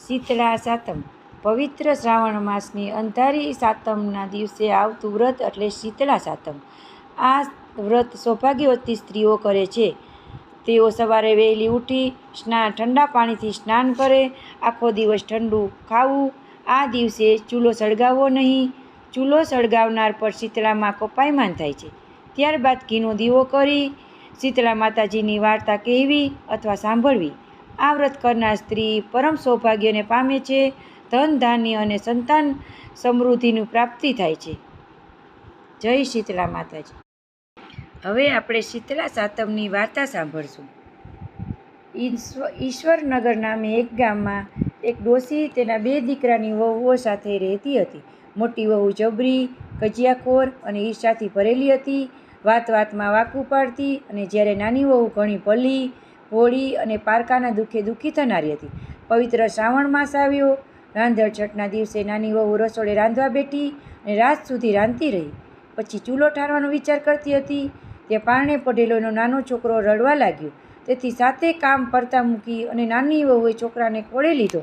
શીતળા સાતમ પવિત્ર શ્રાવણ માસની અંધારી સાતમના દિવસે આવતું વ્રત એટલે શીતળા સાતમ. આ વ્રત સૌભાગ્યવતી સ્ત્રીઓ કરે છે. તેઓ સવારે વહેલી ઉઠી ઠંડા પાણીથી સ્નાન કરે, આખો દિવસ ઠંડુ ખાવું. આ દિવસે ચૂલો સળગાવવો નહીં. ચૂલો સળગાવનાર પર શીતળામાં કોપાયમાન થાય છે. ત્યારબાદ ઘીનો દીવો કરી શીતળા માતાજીની વાર્તા કહેવી અથવા સાંભળવી. આ વ્રત કરનાર સ્ત્રી પરમ સૌભાગ્યને પામે છે. ધન ધાન્ય અને સંતાન સમૃદ્ધિની પ્રાપ્તિ થાય છે. જય શીતળા માતાજી. હવે આપણે શીતળા સાતમની વાર્તા સાંભળશું. ઈશ્વરનગર નામે એક ગામમાં એક ડોશી તેના 2 દીકરાની વહુઓ સાથે રહેતી હતી. મોટી વહુ જબરી, કજિયાખોર અને ઈર્ષાથી ભરેલી હતી. વાત વાતમાં વાકું પાડતી અને જ્યારે નાની વહુ ઘણી ભલી, ભોળી અને પારકાના દુઃખે દુઃખી થનારી હતી. પવિત્ર શ્રાવણ માસ આવ્યો. રાંધણ છઠના દિવસે નાની વહુ રસોડે રાંધવા બેઠી અને રાત સુધી રાંધતી રહી. પછી ચૂલો ઠારવાનો વિચાર કરતી હતી. ત્યાં પારણે પડેલો એનો નાનો છોકરો રડવા લાગ્યો. તેથી સાતે કામ પડતા મૂકી અને નાની વહુએ છોકરાને ખોળે લીધો.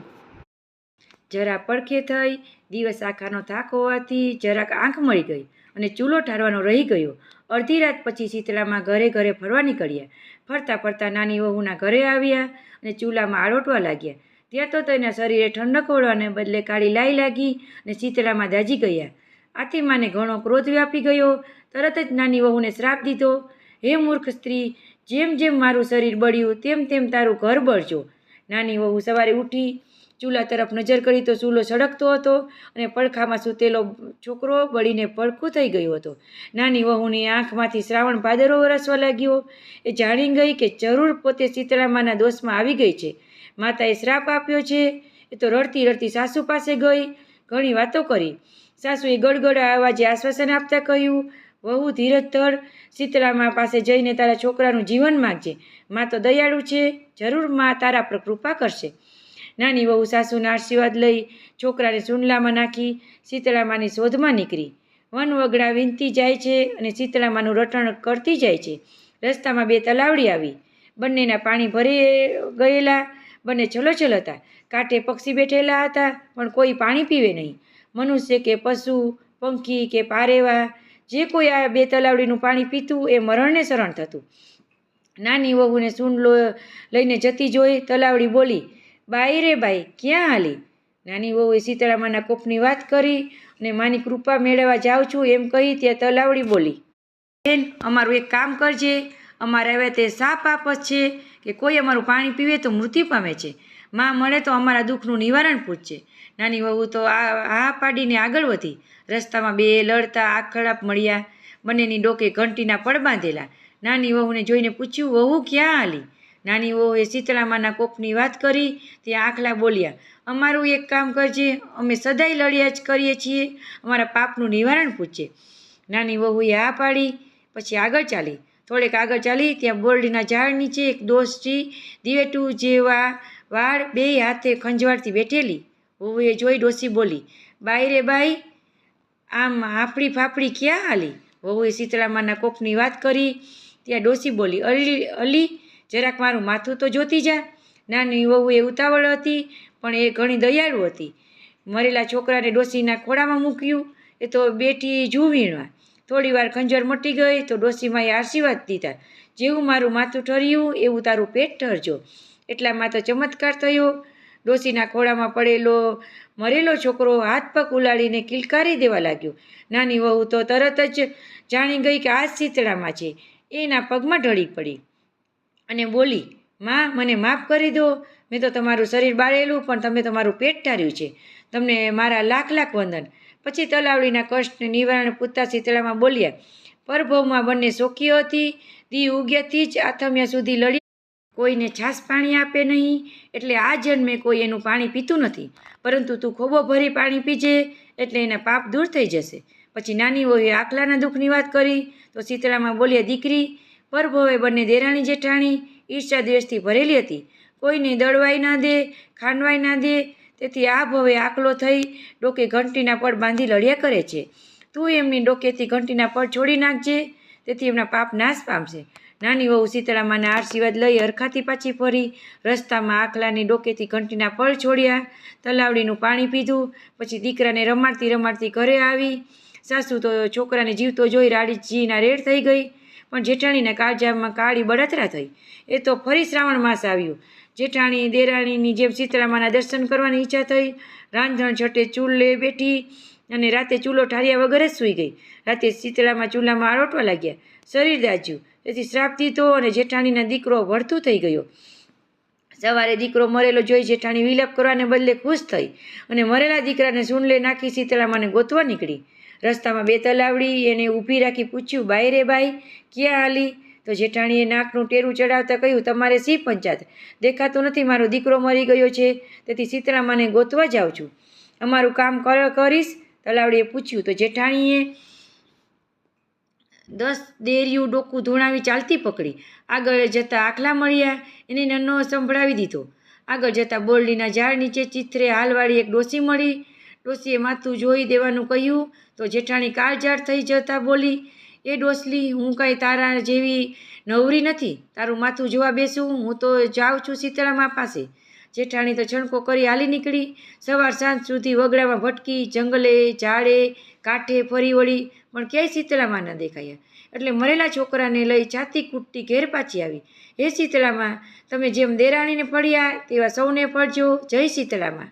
જરા પડખે થઈ. દિવસ આખાનો થાક હોવાથી જરાક આંખ મળી ગઈ અને ચૂલો ઠારવાનો રહી ગયો. અડધી રાત પછી શીતળામાં ઘરે ઘરે ફરવા નીકળ્યા. ફરતા ફરતા નાની વહુના ઘરે આવ્યા અને ચૂલામાં આળોટવા લાગ્યા. ત્યાં તો તેના શરીરે ઠંડક ઓળવાને બદલે કાળી લાઈ લાગી અને શીતળામાં દાઝી ગયા. આથી માને ઘણો ક્રોધ વ્યાપી ગયો. તરત જ નાની વહુને શ્રાપ દીધો. હે મૂર્ખ સ્ત્રી, જેમ જેમ મારું શરીર બળ્યું તેમ તેમ તારું ઘર બળજો. નાની વહુ સવારે ઉઠી ચૂલા તરફ નજર કરી તો ચૂલો સળગતો હતો અને પડખામાં સૂતેલો છોકરો બળીને પડખું થઈ ગયો હતો. નાની વહુની આંખમાંથી શ્રાવણ ભાદરવો વરસવા લાગ્યો. એ જાણી ગઈ કે જરૂર પોતે શીતળામાના દોષમાં આવી ગઈ છે. માતાએ શ્રાપ આપ્યો છે. એ તો રડતી રડતી સાસુ પાસે ગઈ. ઘણી વાતો કરી. સાસુએ ગળગળા અવાજે આશ્વાસન આપતા કહ્યું, વહુ ધીરજ ધર, શીતળામા પાસે જઈને તારા છોકરાનું જીવન માગજે. મા તો દયાળુ છે, જરૂર મા તારા પર કૃપા કરશે. નાની વહુ સાસુના આશીર્વાદ લઈ છોકરાને સુંડલામાં નાખી શીતળામાની શોધમાં નીકળી. વન વગડા વીંધતી જાય છે અને શીતળામાનું રટણ કરતી જાય છે. રસ્તામાં 2 તલાવડી આવી. બંનેના પાણી ભરી ગયેલા. બંને છલોછલ હતા. કાંઠે પક્ષી બેઠેલા હતા, પણ કોઈ પાણી પીવે નહીં. મનુષ્ય કે પશુ, પંખી કે પારેવા, જે કોઈ આ 2 તલાવડીનું પાણી પીતું એ મરણને શરણ થતું. નાની વહુને સૂંડ લઈને જતી જોઈ તલાવડી બોલી, બાઈ રે બાઈ, ક્યાં હાલી? નાની વહુએ શીતળામાના કોપની વાત કરી અને માની કૃપા મેળવવા જાઉં છું એમ કહી ત્યાં તલાવડી બોલી, બેન, અમારું એક કામ કરજે. અમારા હવે તે સાપ આપસ છે કે કોઈ અમારું પાણી પીવે તો મૃત્યુ પામે છે. માં મળે તો અમારા દુઃખનું નિવારણ પૂછશે. નાની વહુ તો આ પાડીને આગળ વધી. રસ્તામાં 2 લડતા આખલાપ મળ્યા. બંનેની ડોકે ઘંટીના પડ બાંધેલા. નાની વહુને જોઈને પૂછ્યું, વહુ ક્યાં હાલી? નાની વહુએ શીતળામાના કોપની વાત કરી. ત્યાં આખલા બોલ્યા, અમારું એક કામ કરજે. અમે સદાય લડ્યા જ કરીએ છીએ. અમારા પાપનું નિવારણ પૂછે. નાની વહુએ આ પાડી. પછી આગળ ચાલી. થોડેક આગળ ચાલી ત્યાં બોરડીના ઝાડ નીચે એક દોષી દિવેટું જેવા વાળ 2 હાથે ખંજવાળથી બેઠેલી. વહુએ જોઈ ડોસી બોલી, બાઈ રે બાઈ, આમ હાફડી ફાફડી ક્યાં હાલી? વહુએ શીતળામાના કોપની વાત કરી. ત્યાં ડોસી બોલી, અલી, જરાક મારું માથું તો જોતી જા. નાની વહુએ ઉતાવળ હતી, પણ એ ઘણી દયાળુ હતી. મરેલા છોકરાને ડોસીના ખોળામાં મૂક્યું. એ તો બેઠી જૂ વીણવા. થોડી વાર ખંજર મટી ગઈ તો ડોસીમાએ આશીર્વાદ દીધા, જેવું મારું માથું ઠર્યું એવું તારું પેટ ઠરજો. એટલામાં તો ચમત્કાર થયો. ડોસીના ખોળામાં પડેલો મરેલો છોકરો હાથ પગ ઉલાળીને કિલકારી દેવા લાગ્યો. નાની વહુ તો તરત જ જાણી ગઈ કે આ જ શીતળામાં છે. એના પગમાં ઢળી પડી અને બોલી, માં, મને માફ કરી દો. મેં તો તમારું શરીર બાળેલું, પણ તમે તમારું પેટ ઠાર્યું છે. તમને મારા લાખ લાખ વંદન. પછી તલાવડીના કષ્ટને નિવારણ પૂછતા શીતળામાં બોલ્યા, પરભવમાં બંને સોખી હતી. દી ઉગ્યાથી જ આથમ્યા સુધી લડી. કોઈને છાશ પાણી આપે નહીં, એટલે આ જન્મે કોઈ એનું પાણી પીતું નથી. પરંતુ તું ખોબો ભરી પાણી પીજે, એટલે એના પાપ દૂર થઈ જશે. પછી નાની વહુએ આખલાના દુઃખની વાત કરી. તો શીતળામાં બોલ્યા, દીકરી, પરભવે બંને દેરાણી જેઠાણી ઈર્ષા દ્વેષથી ભરેલી હતી. કોઈને દળવાઈ ના દે, ખાંડવાઈ ના દે. તેથી આ ભવે આકલો થઈ ડોકે ઘંટીના પડ બાંધી લડ્યા કરે છે. તું એમની ડોકેથી ઘંટીના પડ છોડી નાખજે, તેથી એમના પાપ નાશ પામશે. નાની વહુ શીતળામાના આશીર્વાદ લઈ હરખાથી પાછી ફરી. રસ્તામાં આખલાની ડોકેથી ઘંટીના ફળ છોડ્યા, તલાવડીનું પાણી પીધું, પછી દીકરાને રમાડતી રમાડતી ઘરે આવી. સાસુ તો છોકરાને જીવતો જોઈ રાડીજીના રેડ થઈ ગઈ, પણ જેઠાણીના કાળજામાં કાળી બળતરા થઈ. એ તો ફરી શ્રાવણ માસ આવ્યો. જેઠાણી દેરાણીની જેમ શીતળામાના દર્શન કરવાની ઈચ્છા થઈ. રાંધણ છઠે ચૂલે બેઠી અને રાતે ચૂલો ઠાર્યા વગર જ સૂઈ ગઈ. રાતે શીતળામાં ચૂલામાં આરોટવા લાગ્યા. શરીર દાજ્યું, તેથી શ્રાપ દીધો અને જેઠાણીના દીકરો ભડથું થઈ ગયો. સવારે દીકરો મરેલો જોઈ જેઠાણી વિલાપ કરવાને બદલે ખુશ થઈ અને મરેલા દીકરાને સૂંડલે નાખી શીતળામાને ગોતવા નીકળી. રસ્તામાં બે તલાવડી એને ઊભી રાખી પૂછ્યું, બાઈ રે બાઈ, ક્યાં હાલી? તો જેઠાણીએ નાકનું ટેરું ચડાવતા કહ્યું, તમારે શી પંચાત? દેખાતું નથી, મારો દીકરો મરી ગયો છે, તેથી શીતળામાને ગોતવા જાઉં છું. અમારું કામ કરીશ? તલાવડીએ પૂછ્યું. તો જેઠાણીએ 10 દેરિયું ડોકું ધૂણાવી ચાલતી પકડી. આગળ જતાં આખલા મળ્યા, એને નન્નો સંભળાવી દીધો. આગળ જતાં બોરડીના ઝાડ નીચે ચિત્રે હાલવાળી એક ડોસી મળી. ડોસીએ માથું જોઈ દેવાનું કહ્યું તો જેઠાણી કાળઝાળ થઈ જતાં બોલી, એ ડોસલી, હું કાંઈ તારા જેવી નવરી નથી, તારું માથું જોવા બેસું? હું તો જાઉં છું શીતળામા પાસે. જેઠાણી તો છણકો કરી હાલી નીકળી. સવાર સાંજ સુધી વગડામાં ભટકી, જંગલે ઝાડે કાંઠે ફરી વળી, પણ ક્યાંય શીતળામાં ન દેખાયા. એટલે મરેલા છોકરાને લઈ છાતી કૂટતી ઘેર પાછી આવી. હે શીતળામાં, તમે જેમ દેરાણીને ફળ્યા તેવા સૌને ફળજો. જય શીતળામાં.